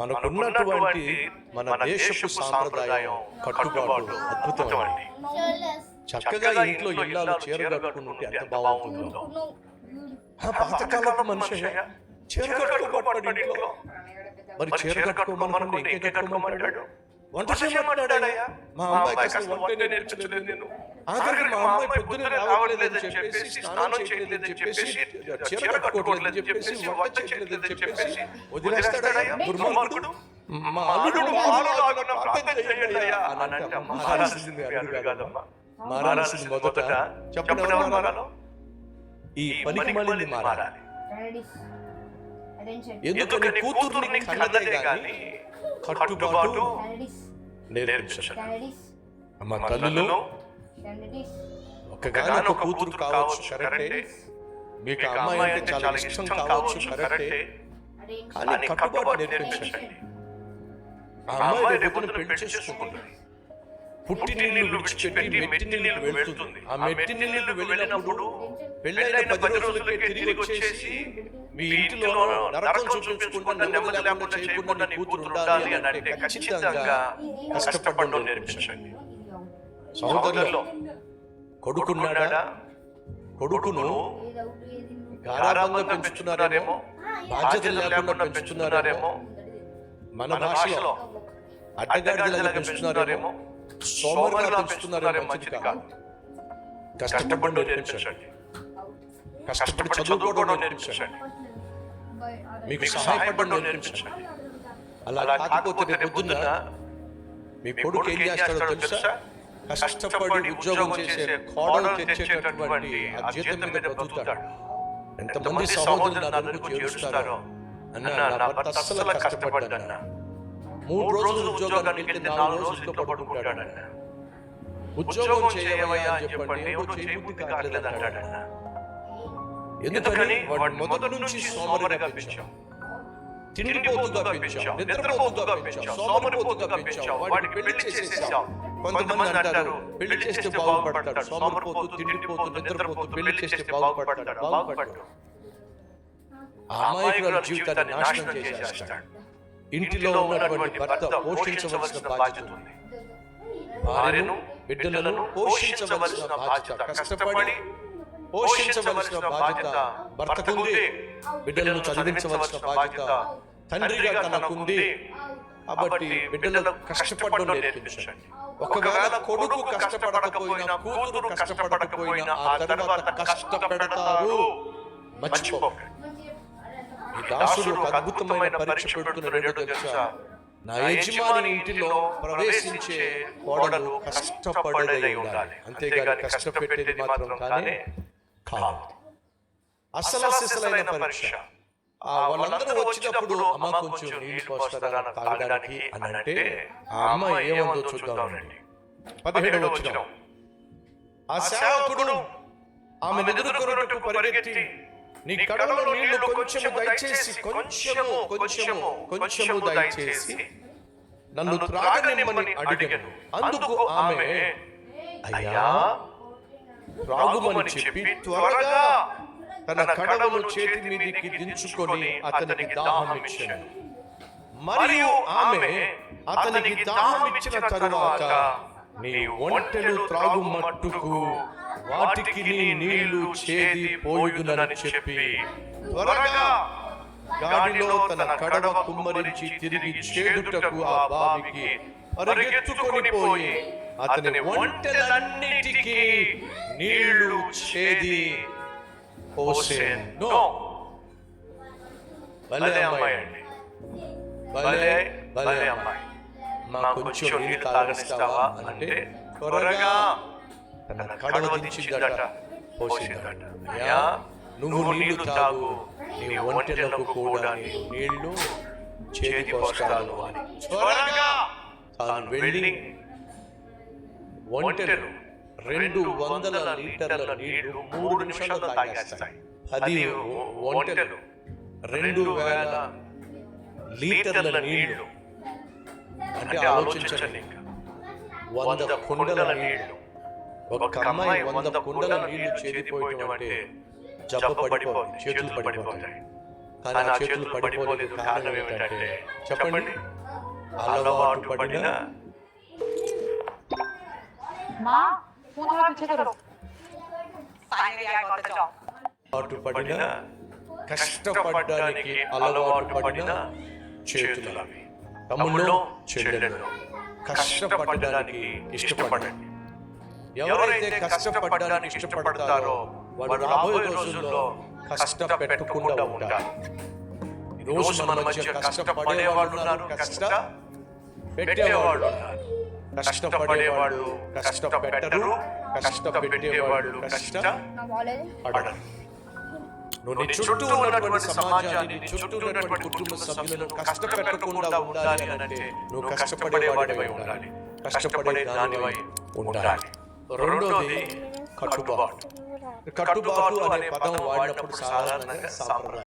మనకున్నటువంటి మన దేశపు సాంప్రదాయం కట్టుబాటు అద్భుతమండి. చక్కగా ఇంట్లో ఇల్లాలు చీర కట్టుకుని ఉంటే ఎంత బాగుంటుందో. పాతకాలపు మనిషి చీర కట్టుకోబడ్డాడు ఇంట్లో. మరి చీర కట్టుకోమనుకుంటే ఇంకే కట్టుకోమంటాడు. వంట చేయమంటాడయ్యా. మా అమ్మాయికి అసలు వంట నేర్పించలేదు నేను. ఆఖరికి మా అమ్మాయి పొద్దునే రావట్లేదని చెప్పేసి, స్నానం చేయలేదని చెప్పేసి, చీర కట్టుకోవట్లేదని చెప్పేసి, వంట చేయలేదని చెప్పేసి వదిలేస్తాడయ్యా దుర్మార్గుడు. మా అల్లుడు ప్రార్థన చేయండి అయ్యా అని అంటే మారాల్సింది అల్లుడు కాదమ్మా. మారాల్సింది మొదట చెప్పడం మారాలో ఈ పనికిమాలింది మారాలి. ఎందుకని కూతుర్ని కన్నదే గాని కట్టుబాటు నేర్పించాలి. అమ్మ తల్లులు ఒకగానొక కూతురు కావచ్చు కరెక్టే, మీకు అమ్మాయి అంటే చాలా ఇష్టం కావచ్చు కరెక్టే, కానీ కట్టుబాటు నేర్పించండి. ఆ అమ్మాయి రేపు పెళ్లి చేసుకుంటుంది. పుట్టినిల్లు విడిచిపెట్టి మెట్టినిల్లు వెళ్తుంది. ఆ మెట్టినిల్లు వెళ్ళినప్పుడు పెళ్ళైన 10 రోజులకే తిరిగి వచ్చేసి మీ ఇంటిలో నరకం చూపించకుండా నెమ్మది లేకుండా చేయకుండా నీ కూతురు ఉండాలి అని అంటే ఖచ్చితంగా కష్టపడడం నేర్పించండి. సహోదరులు, కొడుకున్నాడా, కొడుకును గారాబంగా పెంచుతున్నారేమో, బాధ్యతలు లేకుండా పెంచుతున్నారేమో, మన భాషలో అడ్డగాడిదలాగా పెంచుతున్నారేమో, సోమరిగా పెంచుతున్నారేమో, మంచిది కాదు. కష్టపడడం నేర్పించండి. కష్టపడి చదువుకోవడం నేర్పించండి. మీకు సహాయపడడం నేర్పించండి. అలా కాకపోతే పొద్దున్న మీ కొడుకు ఏం చేస్తాడో తెలుసా? కష్టపడి ఉద్యోగం చేసే కోడలు తెచ్చేటటువంటి ఆ జీతం మీద బతుకుతాడు. ఎంతమంది సహోదరులు నా గురించి ఏడుస్తారో, అన్న నా భర్త అస్సలు కష్టపడ్డన్నా, 3 రోజులు ఉద్యోగానికి వెళ్తే 4 రోజులు పడుకుంటాడన్న. ఉద్యోగం చేయవయ్యా అని చెప్పండి, ఏమో చేయబుద్ధి కాలేదంటాడన్న. ఎందుకని వాడు మొదటి నుంచి సోమరిగా పెంచాం, తిండిపోతుగా పెంచాం, నిద్రపోతుగా పెంచాం, సోమరిపోతుగా పెంచాం, వాడికి పెళ్లి చేసేసాం. కొంతమంది అంటారు పెళ్లి చేస్తే బాగుపడతాడు. సోమరిపోతు, తిండిపోతు, నిద్రపోతు పెళ్లి చేస్తే బాగుపడతాడు. బాగుపడ్డాడు. ఆ అమాయకుల జీవితాన్ని నాశనం చేసేస్తాడు. ఇంటిలో ఉన్నటువంటి భర్త పోషించవలసిన బాధ్యత ఉంది. భార్యను, బిడ్డలను పోషించవలసిన బాధ్యత, కష్టపడి పోషించవలసిన బాధ్యత భర్తకుంది. బిడ్డలను చదివించవలసిన బాధ్యత తండ్రిగా తనకుంది. కాబట్టి బిడ్డలు కష్టపడడం నేర్పించండి. ఒకవేళ కొడుకు కష్టపడకపోయినా, కూతురు కష్టపడకపోయినా ఆ తర్వాత కష్టపడతారు. మర్చిపోకండి. ఈ దాసుడు ఒక అద్భుతమైన పరీక్ష పెడుతున్నాడు. తెలుసా? నా యజమాని ఇంటిలో ప్రవేశించే కోడలు కష్టపడేదై ఉండాలి, అంతేగాని కష్టపెట్టేది మాత్రం కానే కాదు. అసలు సిసలైన పరీక్ష. వాళ్ళందరూ వచ్చినప్పుడు అమ్మ కొంచెం నీళ్ళు పోస్తారా తాగడానికి అని అంటే ఆ అమ్మ ఏముందో చూద్దామండి. 17వ వచనం. ఆ సేవకుడు ఆమె ఎదుర్కొన్నట్టు పరిగెత్తి, నీ కడవలో నీళ్లు కొంచెము దయచేసి, కొంచెము దయచేసి నన్ను త్రాగనిమ్మని అడిగాను. అందుకు ఆమె అయ్యా త్రాగుమని చెప్పి త్వరగా తన కడవను చేతి మీదకి దించుకొని అతనికి దాహం ఇచ్చాను. మరియు ఆమె అతనికి దాహం ఇచ్చిన తరువాత, నీ ఒంటెలు త్రాగు మట్టుకు వాటికి నీ నీళ్లు చేది పోయుదునని చెప్పి త్వరగా గాడిలో తన కడవ కుమ్మరించి తిరిగి చేదుటకు ఆ బావికి పరిగెత్తుకొని పోయి అతని ఒంటెలన్నిటికీ నీళ్లు చేది పోసెను. భలే అమ్మాయి అండి, భలే అమ్మాయి. మా కొంచెం నీళ్ళు తాగనిస్తావా అంటే త్వరగా తన కడవ దించిందట, పోసిందట. అయ్యా నువ్వు నీళ్లు తాగు, నీ ఒంటెలకు కూడా నీళ్లు చేది పోస్తాను అని త్వరగా తాను వెళ్ళి ఒంటెలు 200 లీటర్ల నీళ్లు 3 నిమిషాల్లో తాగేస్తాయి. 10 ఒంటెలు 2000 లీటర్ల నీళ్లు అంటే ఆలోచించండి. 100 కుండల నీళ్లు. ఒక అమ్మాయి 100 కుండల నీళ్లు చేదిపోయడం అంటే జబ్బ పడిపోతుంది, చేతులు పడిపోతాయి. కానీ ఆ చేతులు పడిపోలేదు. కారణం ఏమిటంటే చెప్పండి, అలవాటు పడిన माँ फोन थोड़ा पीछे करो finally I got the job అలవాటు పడిన కష్టపడడానికి అలవాటు పడిన చేతులు అవి. తమ్ముళ్ళు చెల్లెళ్ళు, కష్టపడడానికి ఇష్టపడండి. ఎవరైతే కష్టపడడానికి ఇష్టపడతారో వాడు రాబోయే రోజుల్లో కష్టపెట్టకుండా ఉంటారు. ఈ రోజు మన మధ్య కష్టపడేవాళ్ళు ఉన్నారు, కష్టపెట్టేవాళ్ళు ఉన్నారు. కష్టపడేవాళ్ళు కష్టపెట్టరు, కష్టపెట్టేవాళ్ళు కష్టపడరు. నువ్వు నీ చుట్టూ ఉన్నటువంటి సమాజాన్ని, నీ చుట్టూ ఉన్నటువంటి కుటుంబ సభ్యులను కష్టపెట్టకుండా ఉండాలి అంటే నువ్వు కష్టపడేవాడివై ఉండాలి, కష్టపడే దానివై ఉండాలి. రెండోది కట్టుబాటు. కట్టుబాటు అనే పదం వాడినప్పుడు సాధారణంగా సాంప్రదాయం,